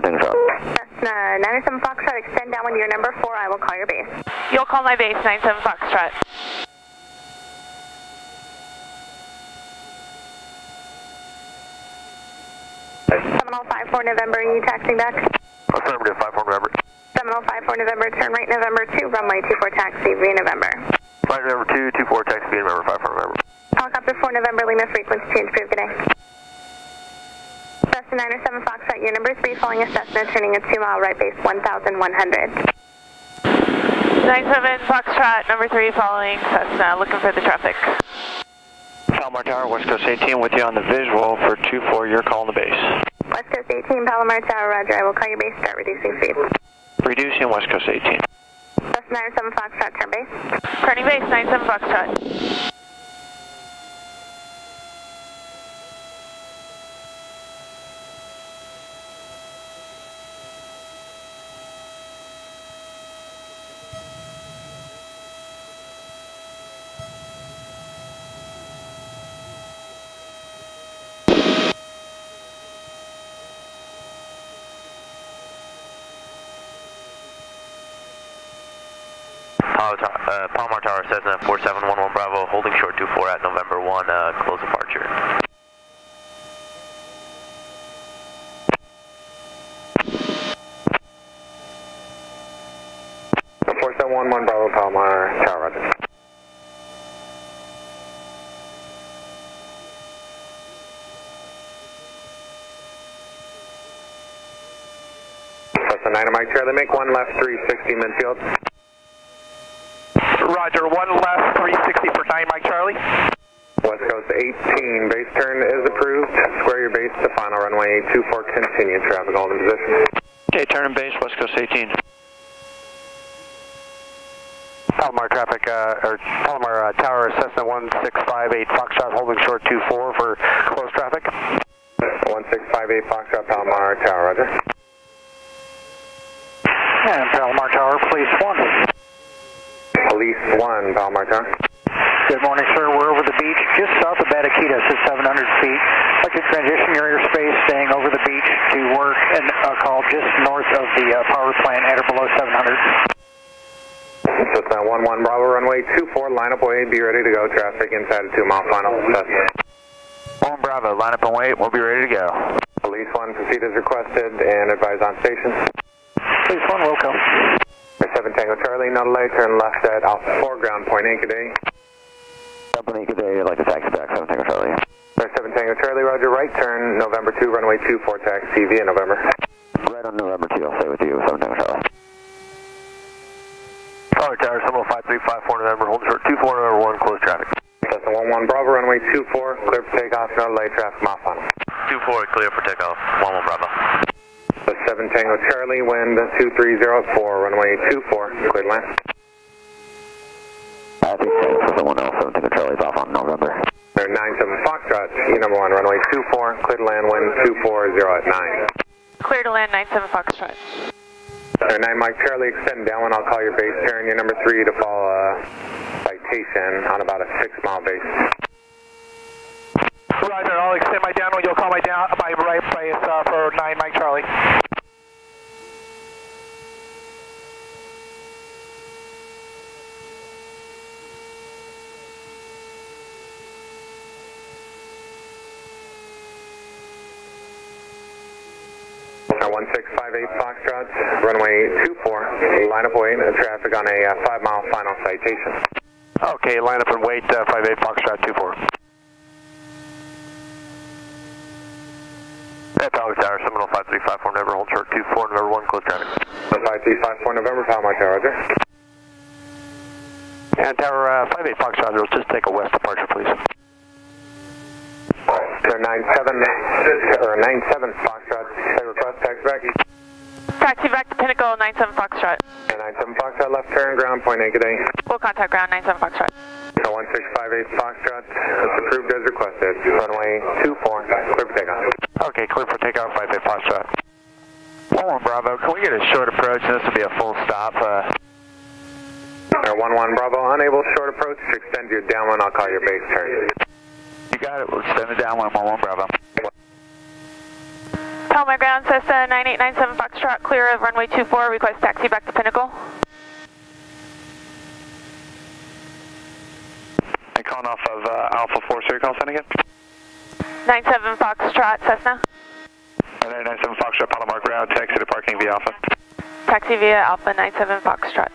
Tango Charlie. Cessna 97 Foxtrot, extend downwind to your number 4, I will call your base. You'll call my base, 97 Foxtrot. Seminole 54 November, are you taxiing back? Affirmative, 54 November. Seminole 54 November, turn right November 2, runway 24 taxi via November. Flight November 2, 24 taxi via November, 54 November. Helicopter 4 November, Lima frequency change, approved, good day. Cessna 97 Foxtrot, your number 3, following a Cessna, turning a 2-mile right base, 1,100. 97 Foxtrot, number 3, following Cessna, looking for the traffic. Palomar Tower, West Coast 18 with you on the visual for 24, you're calling the base. West Coast 18, Palomar Tower, roger, I will call your base, start reducing speed. Reducing West Coast 18. Cessna 97 Foxtrot, turn base. Turning base, 97 Foxtrot. Palomar Tower, Cessna 4711 Bravo, holding short 24 at November 1, close departure. .4711 Bravo, Palomar Tower, roger. Cessna 9 Mike Charlie, make one left 360 midfield. Roger, one left, 360 for 9 Mike Charlie. West Coast 18, base turn is approved. Square your base to final runway 24, continue traffic hold in position. Okay, turn base, West Coast 18. Palomar traffic, or Palomar Tower, Cessna 1658 Foxtrot, holding short 24 for close traffic. 1658 Foxtrot, Palomar Tower, roger. And Palomar Tower, Police 1. Police 1, Palomar Tower. Good morning, sir. We're over the beach just south of Bataquitas at 700 feet. I'd like to transition your airspace staying over the beach to work and call just north of the power plant at or below 700. Cessna 11 Bravo, runway 24, line up way, be ready to go. Traffic inside a 2-mile final. Cessna 1 Bravo, line up and wait, we'll be ready to go. Police 1, proceed as requested and advise on station. Police 1, welcome. 7 Tango Charlie, no delay, turn left at Alpha 4, ground point Incaday. Company, good day, I'd like to taxi back, 7 Tango Charlie. 7 Tango Charlie, roger, right turn, November 2, runway 24, taxi via November. Right on November 2, I'll stay with you, 7 Tango Charlie. Palomar Tower, Seminole 5354 November, hold short 24 November 1, close traffic. Cessna 11 Bravo, runway 24, clear for takeoff, no delay, traffic mile final. 24, clear for takeoff, 11 Bravo. 7 Tango Charlie, wind 230 at 4, runway 24, cleared land. I think someone else, 7 Tango Charlie's off on November. 97 Foxtrot, number 1, runway 24, cleared land, wind 240 at 9. Clear to land, 97 Foxtrot. 9 Mike Charlie, extend downwind, I'll call your base turn, your number 3 to follow citation on about a 6-mile base. Roger, I'll extend my downwind, you'll call my right base for 9 Mike Charlie. Now 1658 Foxtrot, runway 24, line up wait, traffic on a 5-mile final citation. Okay, line up and wait, 58 Foxtrot 24. Palomar Tower, Seminole 5354 November, hold short 24 November 1, close traffic. 5354 November, Palomar Tower, roger. And Tower 58 Foxtrot, we'll just take a west departure, please. Sir, 97 Foxtrot, say request, taxi back. Taxi back to Pinnacle, 97 Foxtrot. 97 Foxtrot, left turn, ground point Incaday. We'll contact ground, 97 Foxtrot. 1658 Foxtrot, it's approved as requested. Runway 24, clear for takeoff. Okay, clear for takeoff, 58 Foxtrot. 11 Bravo, can we get a short approach? This will be a full stop. 11 Bravo, unable short approach, extend your downwind, I'll call your base turn. You got it, we'll extend it downwind, 11 Bravo. Palomar ground, Cessna 9897 Foxtrot, clear of runway 24, request taxi back to Pinnacle. I'm calling off of Alpha 4, so your call sign again? 97 Foxtrot, Cessna. 9897 Foxtrot, Palomar ground, taxi to parking via Alpha. Taxi via Alpha 97 Foxtrot.